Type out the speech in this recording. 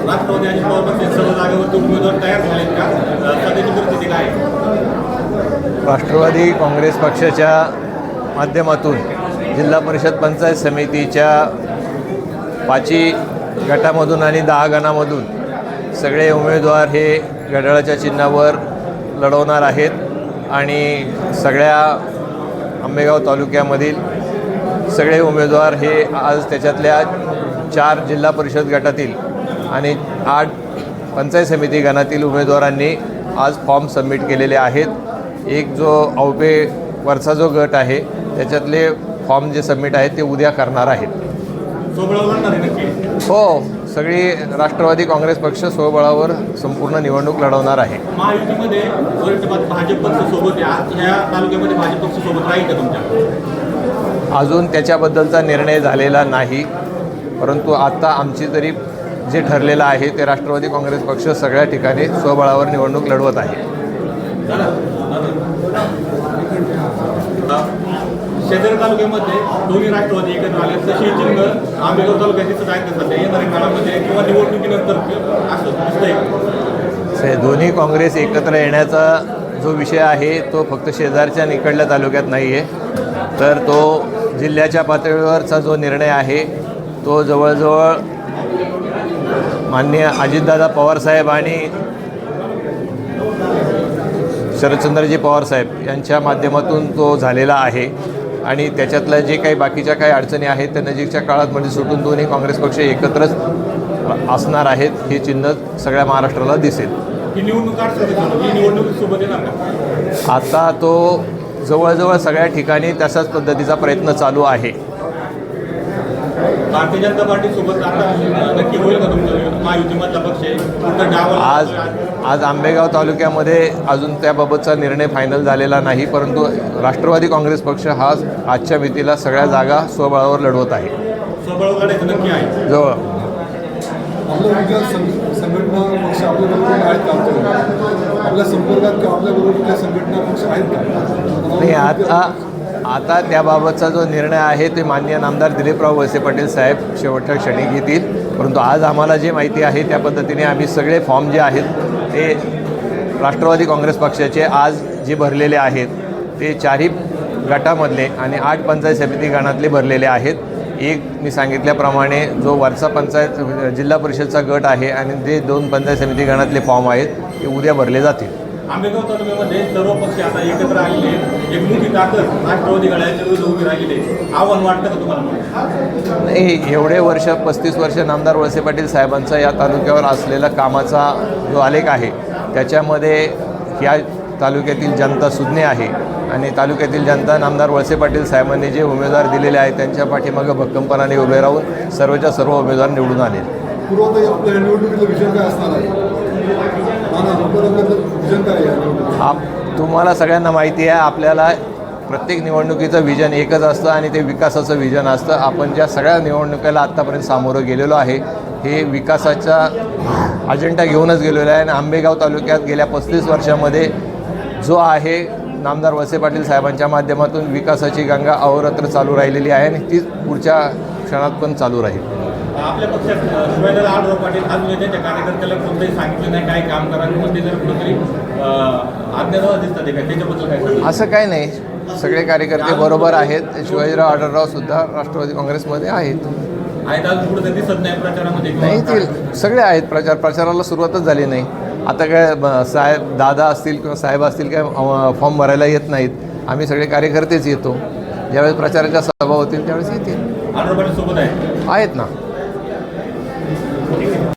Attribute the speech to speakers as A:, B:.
A: राष्ट्रवादी आणि सर्व जागेवरती उमेदवार तयार झालेत का? सध्याची परिस्थिती काय आहे?
B: राष्ट्रवादी काँग्रेस पक्षाच्या माध्यमातून जिल्हा परिषद पंचायत समितीच्या 5 गटामधून आणि 10 गणामधून सगळे उमेदवार हे घड्याळाच्या चिन्हावर लढवणार आहेत आणि सगळ्या आंबेगाव तालुक्यामधील सगळे उमेदवार हे आज त्याच्यातल्या 4 जिल्हा परिषद गटातील आणि 8 पंचायत समिती गणातील उमेदवारांनी आज फॉर्म सबमिट केलेले आहेत. एक जो औपे वरचा जो गट आहे त्याच्यातले फॉर्म जे सबमिट आहेत ते उद्या करणार आहेत. हो, सगळी राष्ट्रवादी काँग्रेस पक्ष स्वबळावर संपूर्ण निवडणूक लढवणार आहे.
A: महायुतीमध्ये भाजप पक्ष सोबत या तालुक्यामध्ये भाजप पक्ष सोबत राहील का तुमच्या?
B: अजून त्याच्याबद्दलचा निर्णय झालेला नाही, परंतु आता आमची तरी जे ठरलेलं आहे ते राष्ट्रवादी काँग्रेस पक्ष सगळ्या ठिकाणी स्वबळावर निवडणूक लढवत आहे.
A: शेजारी तालुक्यामध्ये दोन्ही राष्ट्रवादी एकत्र आले तशी चिन्ह आंबेगाव तालुक्यात दिसत आहेत सध्या येणाऱ्या काळामध्ये किंवा निवडणुकीनंतर असं दिसतंय.
B: दोन्ही काँग्रेस एकत्र येण्याचा जो विषय आहे तो फक्त शेजारच्या निकडल्या तालुक्यात नाही आहे, तर तो जिल्ह्याच्या पातळीवरचा जो निर्णय आहे तो जवळजवळ माननीय अजितदादा पवारसाहेब आणि शरदचंद्रजी पवारसाहेब यांच्या माध्यमातून तो झालेला आहे आणि त्याच्यातल्या जे काही बाकीच्या काही अडचणी आहेत त्या नजीकच्या काळात सुटून दोन्ही काँग्रेस पक्ष एकत्रच असणार आहेत हे चिन्ह सगळ्या महाराष्ट्राला दिसेल. आता तो जवळजवळ सगळ्या ठिकाणी तशाच पद्धतीचा प्रयत्न चालू आहे.
A: भारतीय जनता पार्टी सोबत नक्की होईल का तुमचं महायुतीमधला पक्ष?
B: आज आंबेगाव तालुक्यामध्ये अजून त्याबाबतचा निर्णय फायनल झालेला नाही, परंतु राष्ट्रवादी काँग्रेस पक्ष हा आजच्या मितीला सगळ्या जागा स्वबळावर लढवत आहे.
A: स्वबळावर लढायचं नक्की आहे.
B: जवळ
C: संघटना पक्ष आपल्याबरोबर आहेत का? आपल्या संपर्कात किंवा आपल्याबरोबर संघटना पक्ष आहेत का?
B: नाही, आता त्याबाबतचा जो निर्णय आहे ते माननीय नामदार दिलीपराव वळसे पाटील साहेब शेवटच्या क्षणी घेतील, परंतु आज आम्हाला जे माहिती आहे त्या पद्धतीने आम्ही सगळे फॉर्म जे आहेत ते राष्ट्रवादी काँग्रेस पक्षाचे आज जे भरलेले आहेत ते 4ही गटामधले आणि 8 पंचायत समिती गणातले भरलेले आहेत. एक मी सांगितल्याप्रमाणे जो वरचा पंचायत जिल्हा परिषदचा गट आहे आणि जे 2 पंचायत समिती गणातले फॉर्म आहेत ते उद्या भरले जातील.
A: आंबेगाव तालुक्यामध्ये सर्व पक्ष आता एकत्र आलेले एक मोठी ताकद राष्ट्रवादी गडाच्या विरुद्ध उभी राहिलेली आहे. आव्हान वाटतं का तुम्हाला?
B: नाही, एवढे वर्ष 35 वर्ष नामदार वळसे पाटील साहेबांचा या तालुक्यावर असलेला कामाचा जो आलेख आहे त्याच्यामध्ये या तालुक्यातील जनता सुज्ञ आहे आणि तालुक्यातील जनता नामदार वळसे पाटील साहेबांनी जे उमेदवार दिलेले आहेत त्यांच्या पाठीमागं भक्कमपणाने उभे राहून सर्वच्या सर्व उमेदवार निवडून आले.
C: आपल्या निवडणुकीचं विजन काय असणार आहे?
B: तुम्हाला सगळ्यांना माहिती आहे, आपल्याला प्रत्येक निवडणुकीचं विजन एकच असतं आणि ते विकासाचं विजन असतं. आपण ज्या सगळ्या निवडणुकीला आत्तापर्यंत सामोरं गेलेलो आहे हे विकासाचा अजेंडा घेऊनच गेलेलो आहे आणि आंबेगाव तालुक्यात गेल्या 35 वर्षामध्ये जो आहे नामदार वळसे पाटील साहेबांच्या माध्यमातून विकासाची गंगा अहोरात्र चालू राहिलेली आहे आणि तीच पुढच्या क्षणात पण चालू राहील.
A: आपल्या पक्षात शिवाजीराव आढळराव पाटील अजून त्यांच्या कार्यकर्त्याला कोणतंही सांगितलं नाही काय काम करा किंवा ते जर कुठेतरी आज्ञाधार दिसतात का त्याच्याबद्दल काय सांगितलं?
B: असं काय नाही, सगळे कार्यकर्ते बरोबर आहेत. शिवाजीराव आढळराव सुद्धा राष्ट्रवादी काँग्रेसमध्ये आहेत.
A: अजून कुठं दिसत नाही प्रचारामध्ये?
B: नाही, ते सगळे आहेत. प्रचाराला सुरुवातच झाली नाही. आता काय साहेब दादा असतील किंवा साहेब असतील काय फॉर्म भरायला येत नाहीत. आम्ही सगळे कार्यकर्तेच येतो. ज्यावेळेस प्रचाराच्या सभा होतील त्यावेळेस येतील.
A: आढळराव पाटील सोबत
B: आहेत ना.